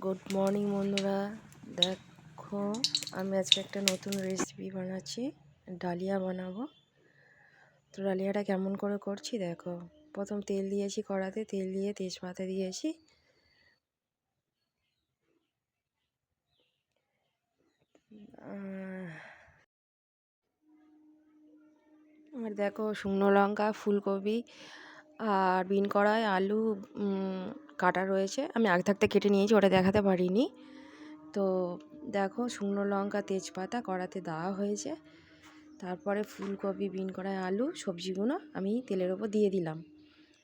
Good morning বন্ধুরা। দেখো, আমি আজকে একটা নতুন রেসিপি বানাচ্ছি, ডালিয়া বানাবো। তো ডালিয়াটা কেমন করে করছি দেখো। প্রথম তেল দিয়েছি কড়াতে, তেল দিয়ে তেজপাতা দিয়েছি। আর দেখো, শুকনো লঙ্কা, ফুলকপি আর বিন কড়াই, আলু কাটা রয়েছে। আমি আগে থাকতে কেটে নিয়েছি, ওটা দেখাতে পারিনি। তো দেখো, শুকনো লঙ্কা, তেজপাতা কড়াতে দেওয়া হয়েছে। তারপরে ফুলকপি, বিন কড়াই, আলু সবজিগুলো আমি তেলের ওপর দিয়ে দিলাম।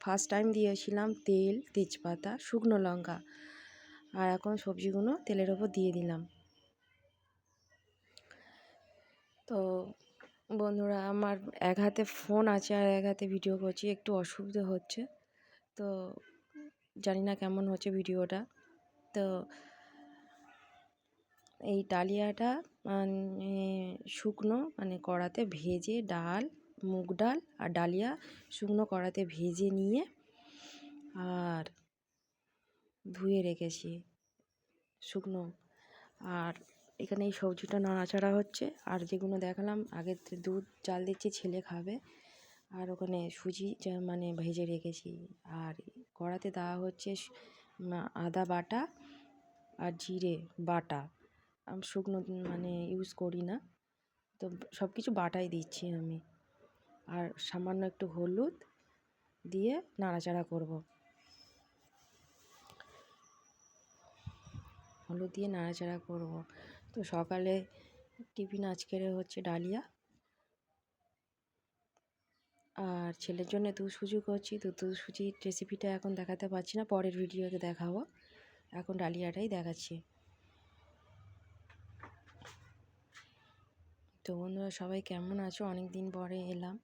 ফার্স্ট টাইম দিয়েছিলাম তেল, তেজপাতা, শুকনো লঙ্কা, আর এখন সবজিগুলো তেলের ওপর দিয়ে দিলাম। তো বন্ধুরা, আমার এক হাতে ফোন আছে আর এক হাতে ভিডিও করছি, একটু অসুবিধা হচ্ছে। তো জানি না কেমন হচ্ছে ভিডিওটা। তো এই ডালিয়াটা মানে শুকনো, মানে কড়াতে ভেজে, ডাল, মুগ ডাল আর ডালিয়া শুকনো কড়াতে ভেজে নিয়ে আর ধুয়ে রেখেছি শুকনো। আর এখানে এই সবজিটা নাড়াচাড়া হচ্ছে। আর যেগুলো দেখালাম আগে, দুধ চাল দিচ্ছি, ছেলে খাবে। আর ওখানে সুজি মানে ভেজে রেখেছি। আর কড়াতে দেওয়া হচ্ছে আদা বাটা আর জিরে বাটা। আমি শুকনো মানে ইউজ করি না, তো সব কিছু বাটাই দিচ্ছি আমি। আর সামান্য একটু হলুদ দিয়ে নাড়াচাড়া করব। হলুদ দিয়ে নাড়াচাড়া করব। তো সকালে টিফিন আজকের হচ্ছে ডালিয়া। আর ছেলের জন্য দুধ সুজি করছি। তো দুধ সুজির রেসিপিটা এখন দেখাতে পারছি না, পরের ভিডিওতে দেখাবো। এখন ডালিয়াটাই দেখাচ্ছি। তো বন্ধুরা, সবাই কেমন আছো? অনেক দিন পরে এলাম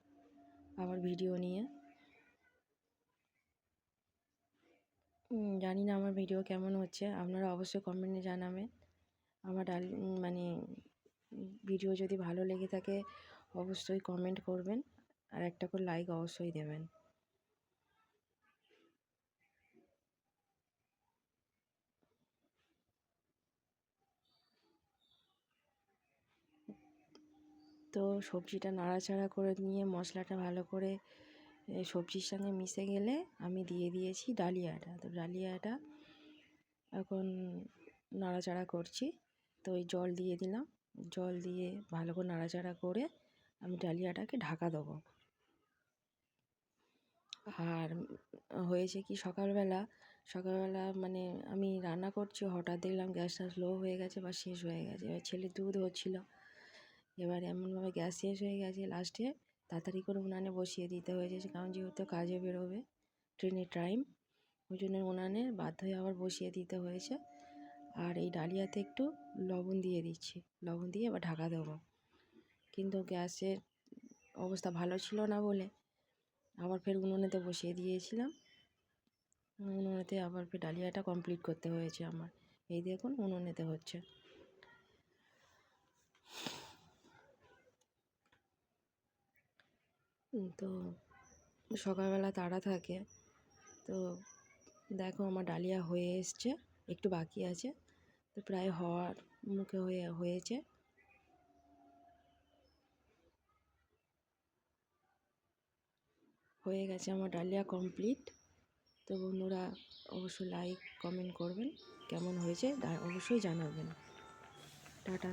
আবার ভিডিও নিয়ে। জানি না আমার ভিডিও কেমন হচ্ছে, আপনারা অবশ্যই কমেন্টে জানাবেন। আমার মানে ভিডিও যদি ভালো লেগে থাকে অবশ্যই কমেন্ট করবেন, আর একটা করে লাইক অবশ্যই দেবেন। তো সবজিটা নাড়াচাড়া করে নিয়ে মশলাটা ভালো করে সবজির সঙ্গে মিশে গেলে আমি দিয়ে দিয়েছি ডালিয়াটা। তো ডালিয়াটা এখন নাড়াচাড়া করছি। তো ওই জল দিয়ে দিলাম, জল দিয়ে ভালো করে নাড়াচাড়া করে আমি ডালিয়াটাকে ঢাকা দেবো। আর হয়েছে কি, সকালবেলা মানে আমি রান্না করছি, হঠাৎ দেখলাম গ্যাসটা স্লো হয়ে গেছে বা শেষ হয়ে গেছে। এবার ছেলে দুধ হচ্ছিল, এবার এমনভাবে গ্যাস শেষ হয়ে গেছে, লাস্টে তাড়াতাড়ি করে উনানে বসিয়ে দিতে হয়েছে, কারণ যেহেতু কাজে বেরোবে, ট্রেনের টাইম, ওই জন্য উনানে বাধ্য হয়ে আবার বসিয়ে দিতে হয়েছে। আর এই ডালিয়াতে একটু লবণ দিয়ে দিচ্ছি, লবণ দিয়ে এবার ঢাকা দেবো। কিন্তু গ্যাসের অবস্থা ভালো ছিল না বলে আবার ফের উনুনেতে বসিয়ে দিয়েছিলাম। উনুনেতে আবার ফের ডালিয়াটা কমপ্লিট করতে হয়েছে আমার। এই দেখুন উনুনেতে হচ্ছে। তো সকালবেলা তাড়া থাকে। তো দেখো, আমার ডালিয়া হয়ে এসছে, একটু বাকি আছে। তো প্রায় হওয়ার মুখে হয়েছে। হয়ে গেছে আমার ডালিয়া কমপ্লিট। তো বন্ধুরা, অবশ্যই লাইক কমেন্ট করবেন, কেমন হয়েছে অবশ্যই জানাবেন। টাটা।